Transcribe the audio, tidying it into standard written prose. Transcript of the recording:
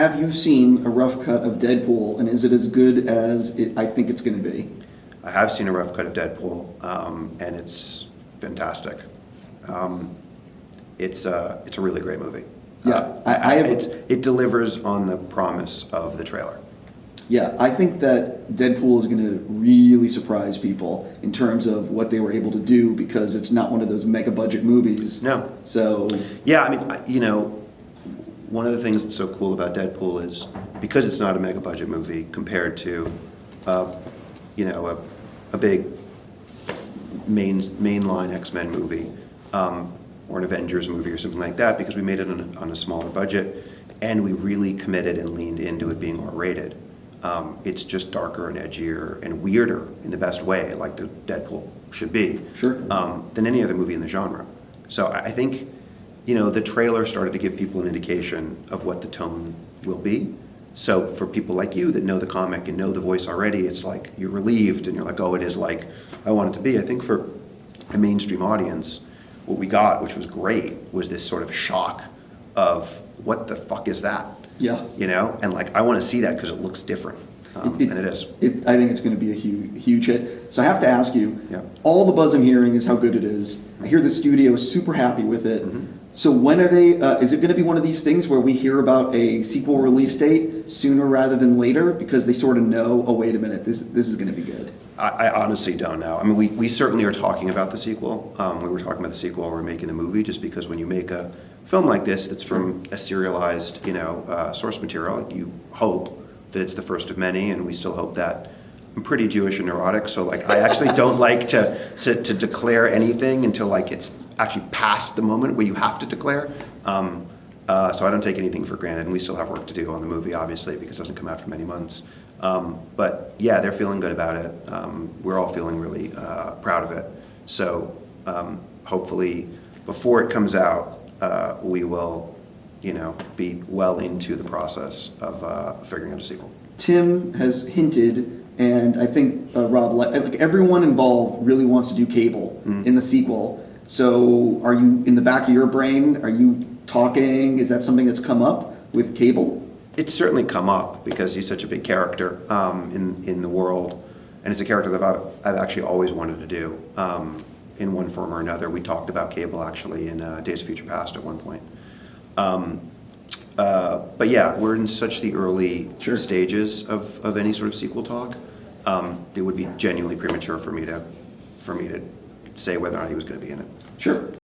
have you seen a rough cut of Deadpool, and is it as good as I think it's going to be? I have seen a rough cut of Deadpool, and it's fantastic. It's a really great movie. Yeah, it delivers on the promise of the trailer. Yeah, I think that Deadpool is going to really surprise people in terms of what they were able to do, because it's not one of those mega budget movies. No. So yeah, I mean, one of the things that's so cool about Deadpool is because it's not a mega budget movie compared to, a big mainline X-Men movie, or an Avengers movie or something like that, because we made it on a smaller budget and we really committed and leaned into it being R-rated. It's just darker and edgier and weirder in the best way, like the Deadpool should be, Sure. Than any other movie in the genre. So I think, the trailer started to give people an indication of what the tone will be. So for people like you that know the comic and know the voice already, it's like you're relieved and you're like, oh, it is like I want it to be. I think for a mainstream audience, what we got, which was great, was this sort of shock of what the fuck is that? Yeah. And like I want to see that because it looks different, and it is. I think it's going to be a huge hit. So I have to ask you, Yeah. all the buzz I'm hearing is how good it is. I hear the studio is super happy with it. Mm-hmm. So when are they, is it going to be one of these things where we hear about a sequel release date sooner rather than later, because they sort of know, oh, wait a minute, this is going to be good? I honestly don't know. I mean, we certainly are talking about the sequel. We were talking about the sequel while we're making the movie, just because when you make a film like this that's from a serialized, source material, you hope that it's the first of many, and we still hope that. I'm pretty Jewish and neurotic, so like I actually don't like to declare anything until like it's actually past the moment where you have to declare. So I don't take anything for granted, and we still have work to do on the movie, obviously, because it doesn't come out for many months. But yeah, they're feeling good about it. We're all feeling really proud of it. So hopefully, before it comes out, we will, be well into the process of figuring out a sequel. Tim has hinted, and I think Rob, like everyone involved really wants to do Cable in the sequel. So are you, in the back of your brain, are you talking, is that something that's come up with Cable? It's certainly come up because he's such a big character in the world, and it's a character that I've actually always wanted to do in one form or another. We talked about Cable actually in Days of Future Past at one point. But yeah, we're in such the early stages of any sort of sequel talk. It would be genuinely premature for me to say whether or not he was going to be in it. Sure.